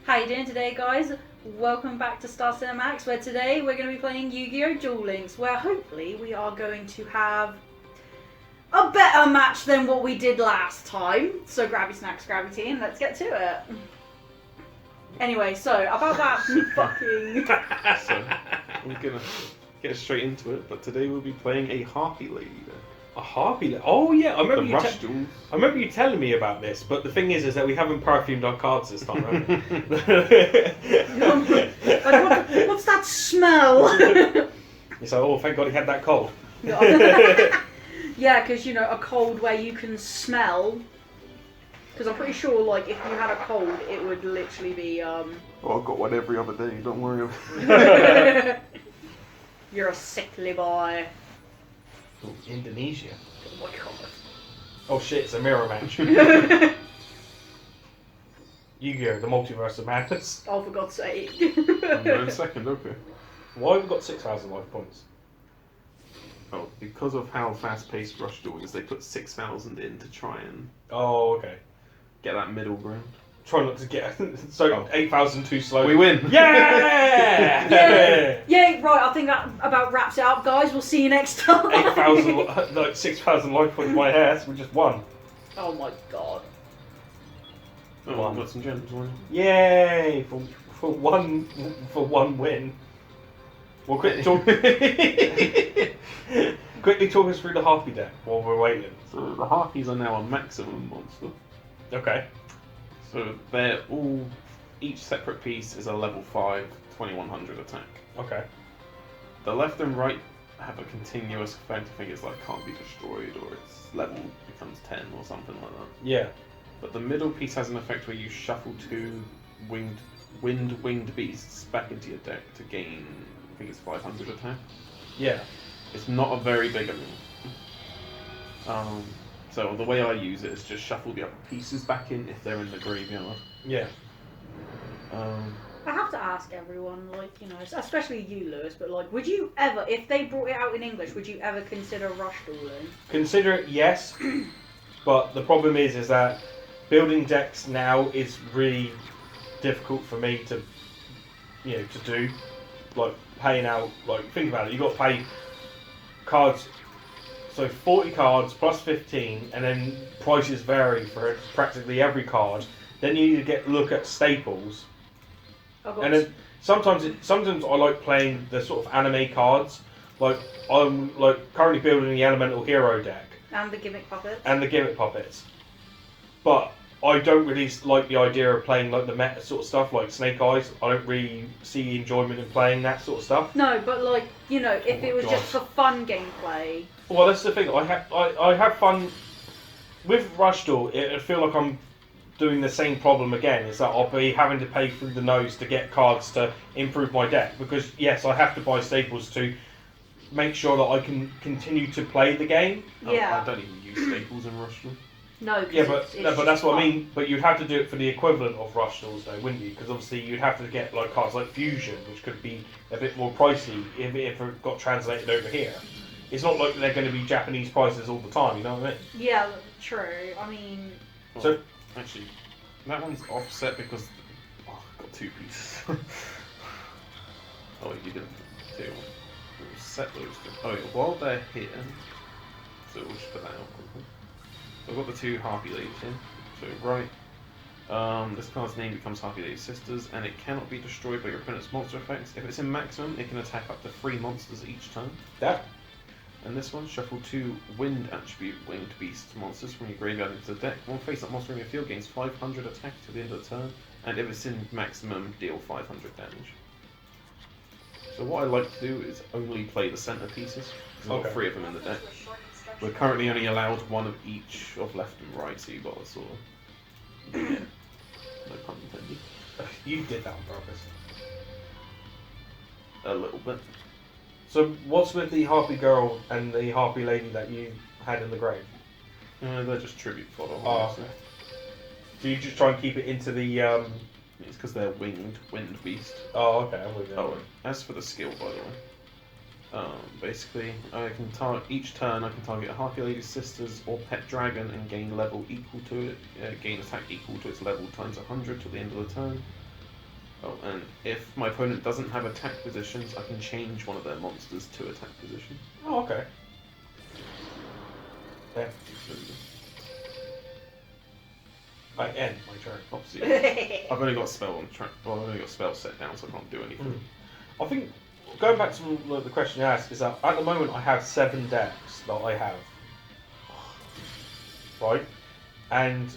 How you doing today, guys? Welcome back to STARS Sinematics, where today we're going to be playing Yu-Gi-Oh! Duel Links, where hopefully we are going to have a better match than what we did last time. So grab your snacks, grab your tea, and let's get to it. Anyway, so about that fucking... So, we're gonna get straight into it, but today we'll be playing a Harpy Leader. A Harpy? Oh yeah, I remember The you. Rush Duels. I remember you telling me about this, but the thing is that we haven't perfumed our cards this time, have we? What's that smell? It's like, oh, thank God he had that cold. Yeah, because, you know, a cold where you can smell... Because I'm pretty sure, like, if you had a cold, it would literally be, Oh, I've got one every other day, don't worry about it. You're a sickly boy. Ooh, Indonesia. Oh my god. Oh shit, it's a mirror match. Yu-Gi-Oh! The Multiverse of Madness. Oh, for God's sake. I'm going second, okay. Why have we got 6,000 life points? Oh, because of how fast-paced Rush Duel is, they put 6,000 in to try and Oh, okay. get that middle ground. Try not to get... so, 8,000 too slow. We win! Yeah! Yeah! Yeah, right, I think that about wraps it up, guys. We'll see you next time. 8,000, like 6,000 life points in my hair, so we just won. Oh my god. Oh, One. I've got some gems on Yay! For one win. Well, quickly talk us through the Harpy deck while we're waiting. So the Harpies are now a maximum monster. Okay. So they're all, each separate piece is a level 5, 2100 attack. Okay. The left and right have a continuous effect. I think it's like can't be destroyed or its level becomes 10 or something like that. Yeah. But the middle piece has an effect where you shuffle two winged beasts back into your deck to gain, I think it's 500 attack. Yeah. It's not a very big amount. So the way I use it is just shuffle the upper pieces back in if they're in the graveyard. Yeah. I have to ask everyone, like, you know, especially you, Lewis, but, like, would you ever, if they brought it out in English, would you ever consider Rush Dueling? Consider it, yes. But the problem is that building decks now is really difficult for me to, you know, to do. Like, paying out, like, think about it, you've got to pay cards, so 40 cards plus 15, and then prices vary for practically every card. Then you need to look at staples. And then sometimes I like playing the sort of anime cards. Like, I'm like currently building the Elemental Hero deck. And the gimmick puppets. And the gimmick puppets. But I don't really like the idea of playing like the meta sort of stuff, like Snake Eyes. I don't really see enjoyment in playing that sort of stuff. No, but like, you know, if it was God. just for fun gameplay. Well, that's the thing. I have fun with Rush Duel. I feel like I'm doing the same problem again. Is that I'll be having to pay through the nose to get cards to improve my deck, because yes, I have to buy staples to make sure that I can continue to play the game. Yeah. I don't even use staples in Rush Duel. No, Yeah, but it's no, but just that's what I fun. mean. But you'd have to do it for the equivalent of Rush Duels, though, wouldn't you? Because obviously you'd have to get like cards like Fusion, which could be a bit more pricey if it got translated over here. It's not like they're going to be Japanese prices all the time. You know what I mean? Yeah, true. I mean... Well, So actually, that one's offset because I've got two pieces. Oh, you didn't do one. We'll set those two. Oh, yeah, while they're here, so we'll just put that out quickly. So I've got the two Harpy Ladies in. So right, this card's name becomes Harpy Lady Sisters, and it cannot be destroyed by your opponent's monster effects. If it's in maximum, it can attack up to 3 monsters each turn. that. And this one, shuffle 2 wind attribute winged beast monsters from your graveyard into the deck. One face-up monster in your field gains 500 attack to the end of the turn, and if it's in maximum, deal 500 damage. So what I like to do is only play the center pieces, because I've got 3 of them in the deck. We're currently only allowed 1 of each of left and right, so you've got to sort of... no pun intended. You did that on purpose. A little bit. So what's with the Harpy girl and the Harpy lady that you had in the grave? They're just tribute fodder. Oh, okay. Do you just try and keep it into the? It's because they're wind beast. Oh, okay. I'm with you. Oh, as for the skill, by the way, basically, I can each turn I can target a Harpy Lady's Sisters or Pet Dragon and gain level equal to it. Gain attack equal to its level times 100 till the end of the turn. Oh, and if my opponent doesn't have attack positions, I can change one of their monsters to attack position. Oh, okay. Yeah. I end my turn. Obviously, I've only got a spell on track. Well, I've only got a spell set down, so I can't do anything. I think going back to the question you asked is that at the moment I have 7 decks that I have, right? And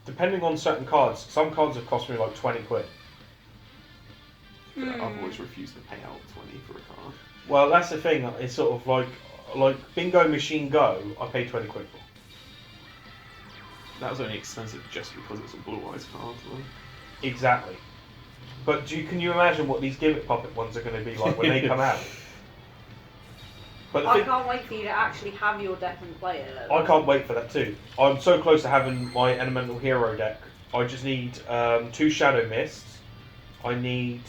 depending on certain cards, some cards have cost me like 20 quid. I've always refused to pay out 20 for a card. Well, that's the thing. It's sort of like Bingo Machine Go. I paid 20 quid for. That was only expensive just because it's a Blue Eyes card, though. Exactly. But can you imagine what these gimmick puppet ones are going to be like when they come out? But I can't wait for you to actually have your deck and play it. I can't wait for that too. I'm so close to having my Elemental Hero deck. I just need 2 Shadow Mists. I need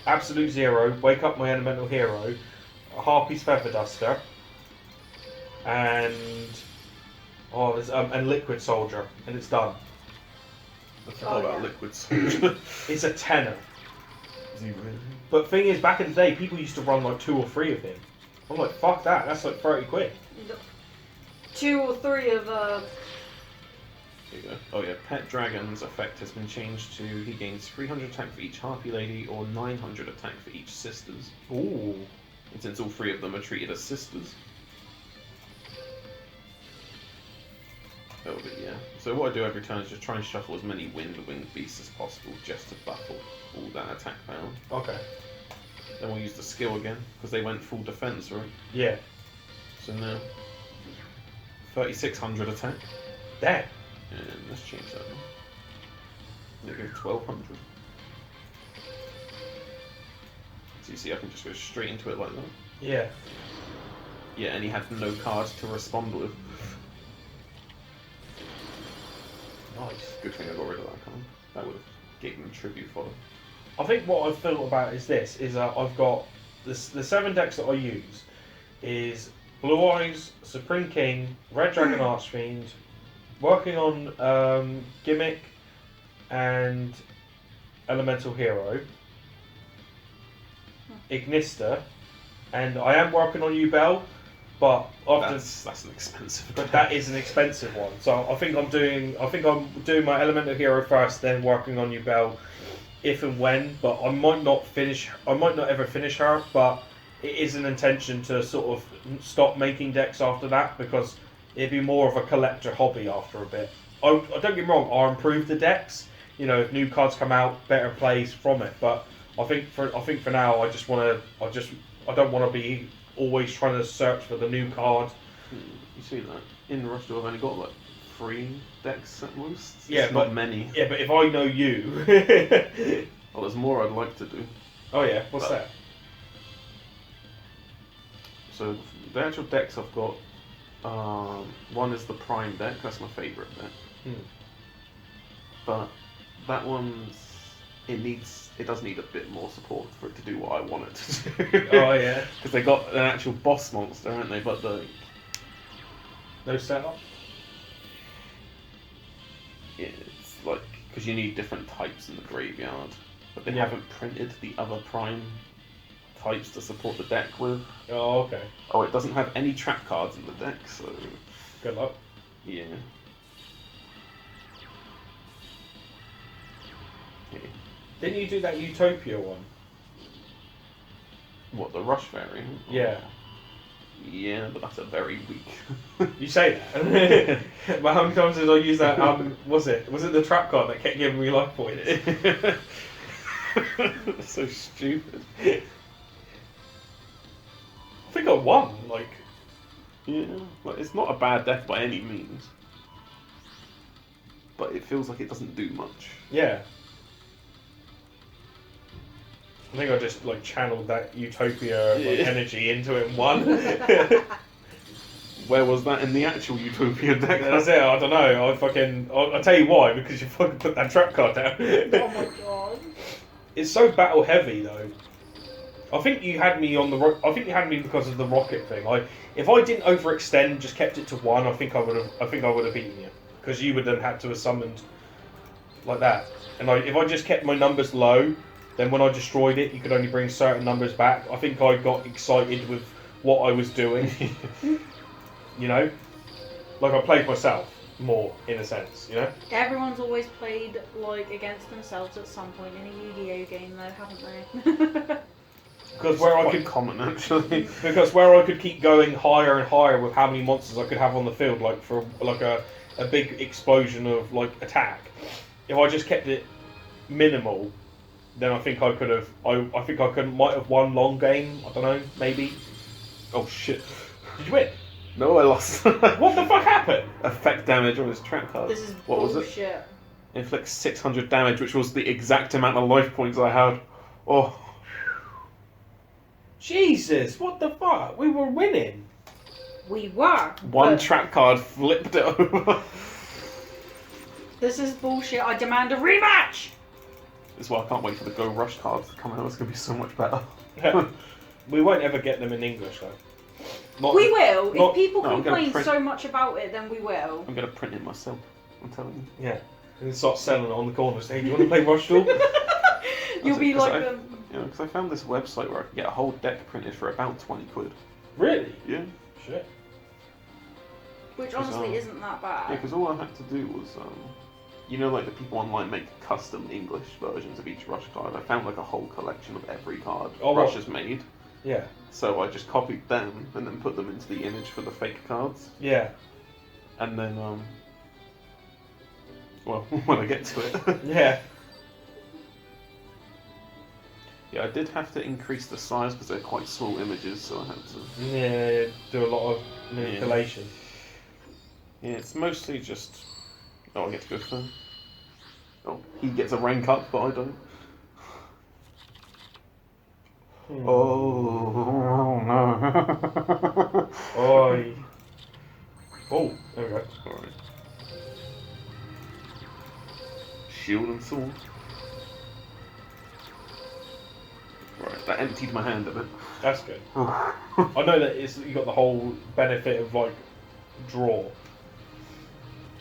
Absolute Zero, Wake Up My Elemental Hero, a Harpy's Feather Duster, and there's and Liquid Soldier, and it's done. I forgot about Liquid Soldier. It's a tenner. Is he really? But thing is, back in the day, people used to run like 2 or 3 of him. I'm like, fuck that. That's like 30 quid. 2 or 3 of There you go. Oh yeah, Pet Dragon's effect has been changed to he gains 300 attack for each Harpy Lady or 900 attack for each Sisters. Ooh. And since all 3 of them are treated as sisters. Oh, but yeah. So what I do every turn is just try and shuffle as many winged beasts as possible just to buff all that attack power. Okay. Then we'll use the skill again, because they went full defense, right? Yeah. So now, 3,600 attack. Damn. And let's change that one. They go 1,200. So you see I can just go straight into it like that. Yeah. Yeah, and he had no cards to respond with. Nice. Good thing I got rid of that card. That would have gave him tribute for them. I think what I've thought about is this, is I've got the 7 decks that I use is Blue Eyes, Supreme King, Red Dragon Archfiend, working on Gimmick and Elemental Hero, Ignista, and I am working on Ubel, but after that's an expensive. But that is an expensive one. So I think I'm doing my Elemental Hero first, then working on Ubel, if and when. But I might not ever finish her. But it is an intention to sort of stop making decks after that, because it'd be more of a collector hobby after a bit. I don't get me wrong. I'll improve the decks. You know, if new cards come out, better plays from it. But I think for now, I don't want to be always trying to search for the new card. You see that? In Russia, I've only got like 3 decks at most. Yeah, it's not many. Yeah, but if I know you... Well, there's more I'd like to do. Oh yeah, what's that? So, the actual decks I've got, one is the Prime deck, that's my favourite deck. But that it does need a bit more support for it to do what I want it to do. Oh yeah. Because they got an actual boss monster, haven't they? But no setup? Yeah, it's like, because you need different types in the graveyard. But they Yeah. haven't printed the other Prime types to support the deck with. Oh, okay. Oh, it doesn't have any trap cards in the deck, so... Good luck. Yeah. Didn't you do that Utopia one? What, the Rush variant? Yeah. Yeah, but that's a very weak. You say that. But how many times did I use that? Was it the trap card that kept giving me life points? So stupid. I think I won. Like, Yeah, like it's not a bad deck by any means, but it feels like it doesn't do much. yeah. I think I just like channeled that Utopia energy into it and won. Where was that in the actual Utopia deck? That's it. I don't know. I'll tell you why, because you fucking put that trap card down. Oh my god. It's so battle heavy though. I think you had me because of the rocket thing. If I didn't overextend, just kept it to 1, I think I would have beaten you, because you would then had to have summoned like that. And if I just kept my numbers low, then when I destroyed it, you could only bring certain numbers back. I think I got excited with what I was doing. You know, like I played myself more in a sense. You know. Everyone's always played like against themselves at some point in a Yu-Gi-Oh game, though, haven't they? Because where I could common actually. Because where I could keep going higher and higher with how many monsters I could have on the field, like for like a big explosion of like attack. If I just kept it minimal, then I think I could have. I think I might have won long game. I don't know, maybe. Oh shit! Did you win? No, I lost. What the fuck happened? Effect damage on his trap card. This is what bullshit. was it? Inflicts 600 damage, which was the exact amount of life points I had. Oh. Jesus! What the fuck? We were winning. We were. One trap card flipped it over. This is bullshit. I demand a rematch. This is why I can't wait for the Go Rush cards to come out. It's gonna be so much better. We won't ever get them in English though. We will. If people I'm gonna complain so much about it, then we will. I'm gonna print it myself. I'm telling you. Yeah. And then start selling it on the corner. Say, do you want to play Rush Duel? You'll be like them. Yeah, because I found this website where I could get a whole deck printed for about 20 quid. Really? Yeah. Shit. Which honestly isn't that Yeah, bad. because all I had to do was, you know, like the people online make custom English versions of each Rush card. I found like a whole collection of every card Rush has made. Yeah. So I just copied them and then put them into the image for the fake cards. Yeah. And then, well, when I get to it. Yeah. Yeah, I did have to increase the size because they're quite small images, so I had to... Yeah, do a lot of manipulation. Yeah, it's mostly just... Oh, I get to go first. Oh, he gets a rank up, but I don't. Oh, no. Oi. Oh, there we go. Alright. Shield and sword. Right, that emptied my hand a bit. That's good. I know that you got the whole benefit of like draw.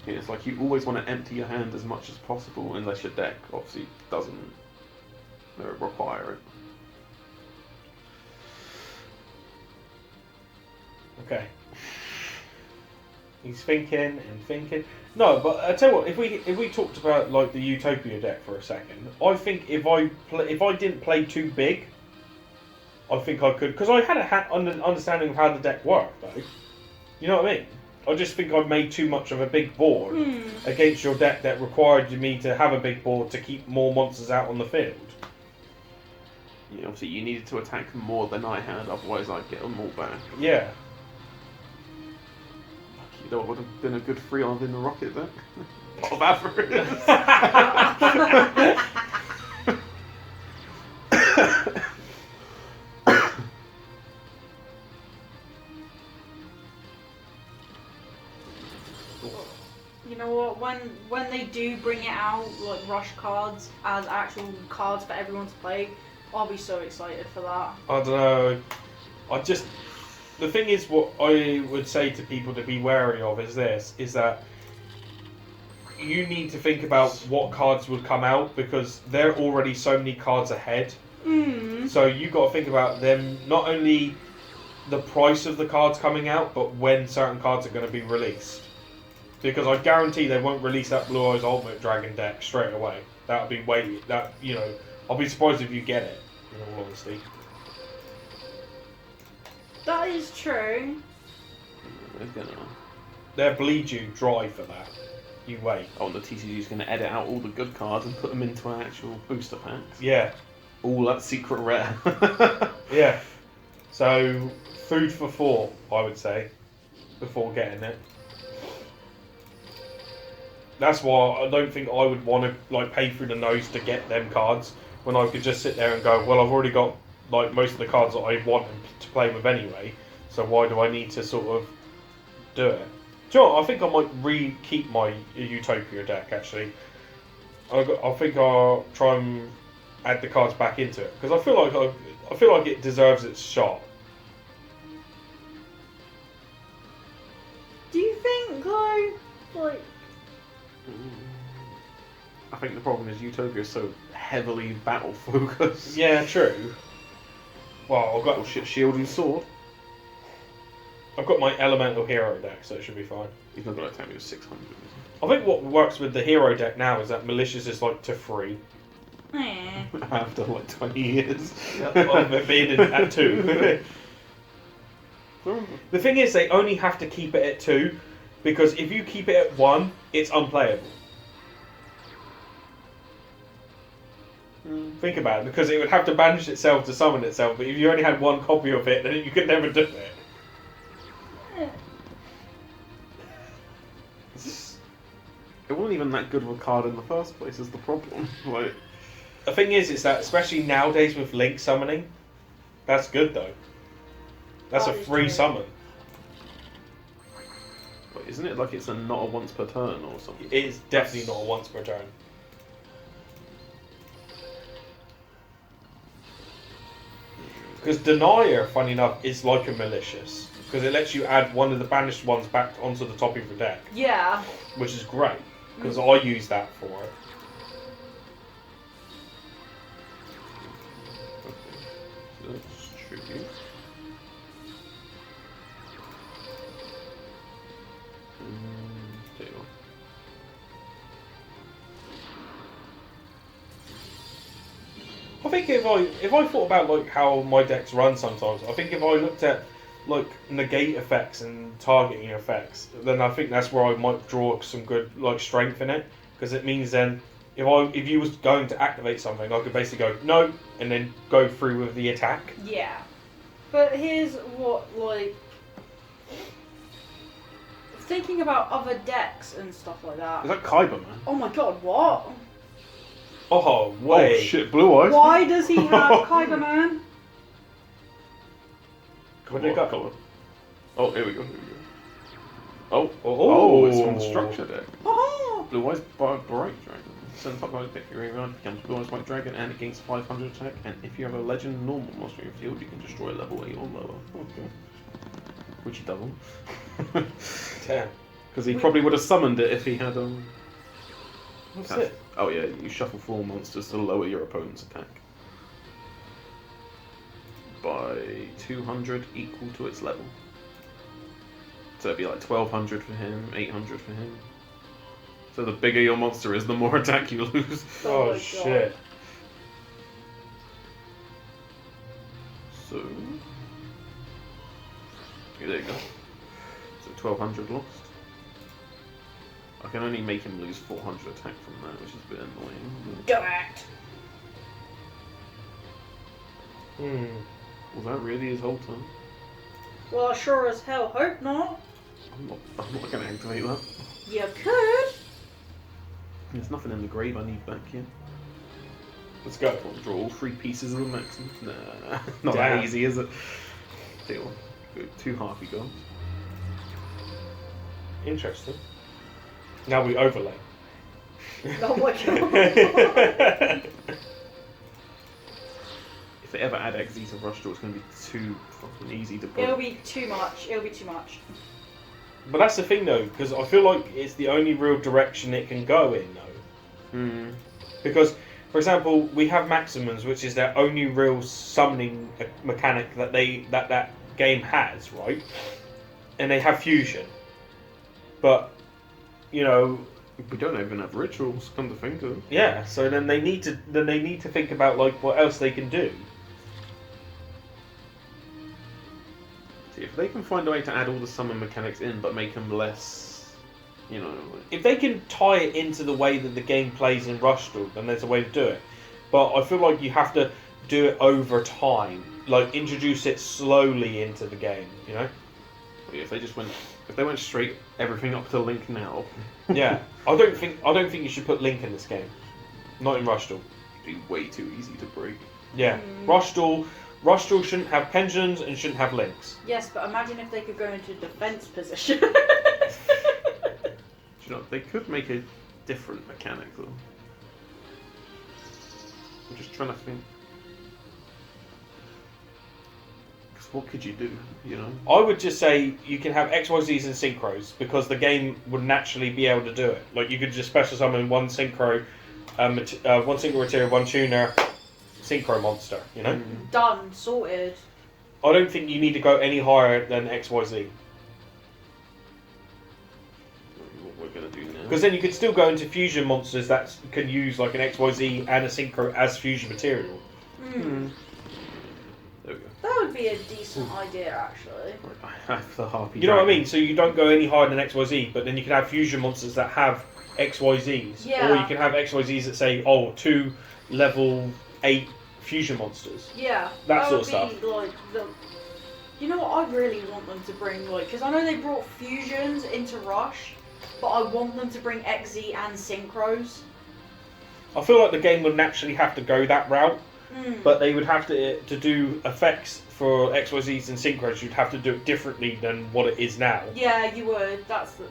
Yeah, it's like you always want to empty your hand as much as possible, unless your deck obviously doesn't require it. Okay. He's thinking and thinking. No, but I tell you what, if we talked about like the Utopia deck for a second, I think if I didn't play too big, I think I could, because I had an understanding of how the deck worked though. You know what I mean? I just think I made too much of a big board against your deck that required me to have a big board to keep more monsters out on the field. Yeah, obviously you needed to attack more than I had, otherwise I'd get them all back. Yeah. You know what would have been a good 3-on in the rocket then? Of avarice. You know what? When they do bring it out, like rush cards as actual cards for everyone to play, I'll be so excited for that. I don't know. The thing is, what I would say to people to be wary of is that you need to think about what cards would come out, because there are already so many cards ahead. So you got to think about them, not only the price of the cards coming out, but when certain cards are going to be released. Because I guarantee they won't release that Blue Eyes Ultimate Dragon deck straight away. That'll be I'll be surprised if you get it, in all honesty. That is true. They'll bleed you dry for that. You wait. Oh, and the TCG's going to edit out all the good cards and put them into actual booster packs. Yeah. All that secret rare. Yeah. So, food for thought, I would say, before getting it. That's why I don't think I would want to pay through the nose to get them cards, when I could just sit there and go, well, I've already got most of the cards that I want to play with anyway, so why do I need to sort of do it? Do you know what? I think I might keep my Utopia deck actually. I think I'll try and add the cards back into it, because I feel like it deserves its shot. Do you think though, I think the problem is Utopia is so heavily battle focused. Yeah, true. Well, I've Oh got shit, shield and sword. my elemental hero deck, so it should be fine. He's not going to attack me with 600. I think what works with the hero deck now is that malicious is like to 3. Eh. After like 20 years. Of it being at 2. The thing is, they only have to keep it at 2, because if you keep it at 1, it's unplayable. Think about it, because it would have to banish itself to summon itself, but if you only had 1 copy of it, then you could never do it. It wasn't even that good of a card in the first place, is the problem. Like, The thing is that, especially nowadays with Link summoning, that's good though. That's a That is free true. summon. but isn't it like it's not a once per turn or something? It is definitely not a once per turn. Because Denier, funny enough, is like a malicious. Because it lets you add one of the banished ones back onto the top of your deck. Yeah. Which is great. Because I use that for it. That's tribute. There you go. I think if I thought about like how my decks run sometimes, I think if I looked at like negate effects and targeting effects, then I think that's where I might draw some good like strength in it, because it means then if you was going to activate something, I could basically go no and then go through with the attack. Yeah. But here's what, like, thinking about other decks and stuff like that. Is that Kyber, man? Oh my god, what? Oh wait. Oh shit, blue eyes. Why does he have Kyber Man? Where'd it go? Colour. Oh, here we go. Oh, Oh. it's from the structure deck. Oh, Blue eyes bright dragon. Send top card pick your graveyard, becomes blue eyes white dragon, and it gains 500 attack. And if you have a legend normal monster in your field, you can destroy level 8 or lower. Okay. Which he doesn't. Damn. Because he probably would have summoned it if he had What's it? Oh yeah, you shuffle 4 monsters to lower your opponent's attack by 200 equal to its level. So it'd be like 1200 for him, 800 for him. So the bigger your monster is, the more attack you lose. Oh my Oh God. shit. So yeah, there you go. So 1200 lost. I can only make him lose 400 attack from that, which is a bit annoying. do it. Hmm. Was that really his whole turn? Well, I sure as hell hope not. I'm not going to activate that. You could. There's nothing in the grave I need back here. Let's go. Draw all 3 pieces of the maximum. Nah, not Damn. that easy, is it? Deal. Good. 2 halfy goals. Interesting. Now we overlay. Oh my God. If they ever add XZ to Rush Draw, it's going to be too fucking easy to It'll put. be too much. It'll be too much. But that's the thing though, because I feel like it's the only real direction it can go in though. Hmm. Because, for example, we have Maximums, which is their only real summoning mechanic that that game has, right? And they have Fusion. But, you know, We don't even have rituals, come to think of it. yeah. So then they need to think about like what else they can do. See, if they can find a way to add all the summon mechanics in, but make them less, you know, like, If they can tie it into the way that the game plays in Rushdoll, then there's a way to do it. But I feel like you have to do it over time, like introduce it slowly into the game. You know? if they went straight everything up to Link now, Yeah. I don't think you should put Link in this game. Not in Rushdoll. it'd be way too easy to break. Yeah. Rushdoll shouldn't have pensions and shouldn't have links. Yes, but imagine if they could go into defense position. You know, they could make a different mechanic though. I'm just trying to think. Because what could you do, you know? I would just say you can have XYZs and synchros because the game would naturally be able to do it. Like you could just special summon one synchro one single material, one tuner, synchro monster. You know. Done, sorted. I don't think you need to go any higher than XYZ. What we're gonna do now? Because then you could still go into fusion monsters that can use like an XYZ and a synchro as fusion material. There we go. That would be a decent idea, actually. I have the harpy. You know what I dragon. mean? So you don't go any higher than XYZ, but then you can have fusion monsters that have XYZs. Yeah. Or you can have XYZs that say, oh, 2 level 8 fusion monsters. Yeah. That sort of would stuff. be, like, you know what I really want them to bring, like, because I know they brought fusions into Rush, but I want them to bring XZ and synchros. I feel like the game would naturally have to go that route, Mm. but they would have to do effects for XYZs and synchros. You'd have to do it differently than what it is now. Yeah, you would. That's the.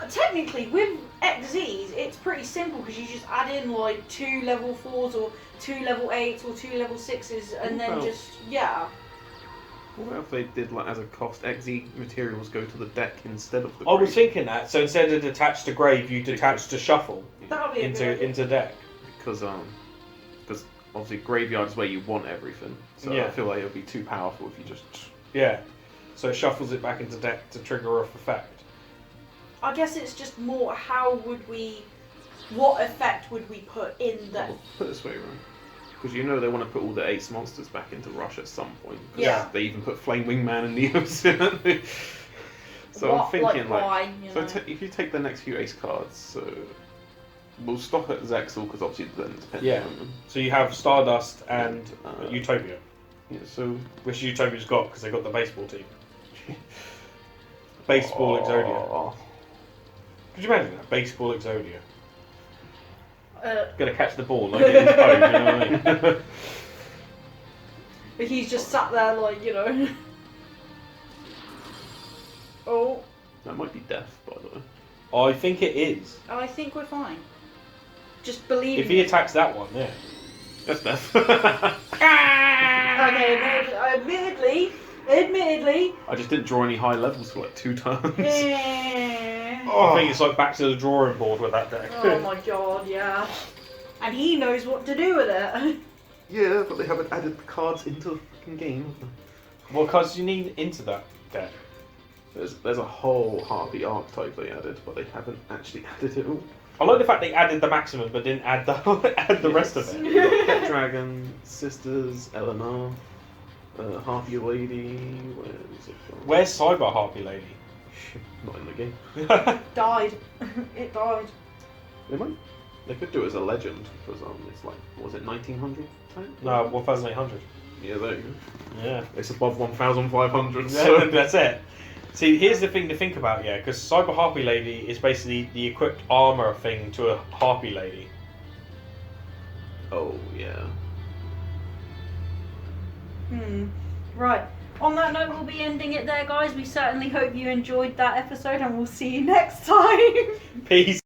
Technically, with XZs, it's pretty simple because you just add in like 2 level 4s or 2 level 8s or 2 level 6s, and then Well. just yeah. What if they did like as a cost XZ materials go to the deck instead of the I was grave? thinking that. So instead of detach to grave, you detach to shuffle That would be a good idea. into deck. Because obviously graveyard is where you want everything. So Yeah. I feel like it would be too powerful if you just. Yeah. So it shuffles it back into deck to trigger off effect. I guess it's just more what effect would we put in the. Well, put it this way, right? Because you know they want to put all the ace monsters back into Rush at some point. 'Cause Yeah. They even put Flame Wingman and Neos in. So What, I'm thinking why, you know? if you take the next few ace cards, so we'll stop at Zexal because obviously then it depends Yeah. on them. So you have Stardust and Uh, Utopia, Yeah, so which Utopia's got because they got the baseball team. Baseball Exodia. Oh. Could you imagine that? Baseball Exodia. Uh, Gonna catch the ball like it is home, you know what I mean? but he's just sat there like, you know. Oh, That might be death, by the way. I think it is. I think we're fine. Just believe If me. he attacks that one, yeah. That's death. Okay, admittedly. I just didn't draw any high levels for like 2 turns. I think it's like back to the drawing board with that deck. Oh my god, yeah. And he knows what to do with it. Yeah, but they haven't added the cards into the fucking game. Well, because you need into that deck. There's a whole Harpy archetype they added, but they haven't actually added it all. I like the fact they added the maximum but didn't add the rest of it. You got Pet Dragon, Sisters, Eleanor, Harpy Lady. Where is it from? Where's Cyber Harpy Lady? Not in the game. Died. It died. They could do it as a legend because it's like, what was it, 1900 time? No, 1,800. Yeah, there you go. Yeah. It's above 1,500. Yeah, So that's it. See, here's the thing to think about, yeah, because Cyber Harpy Lady is basically the equipped armor thing to a Harpy Lady. oh yeah. Right. On that note, we'll be ending it there, guys. We certainly hope you enjoyed that episode, and we'll see you next time. Peace.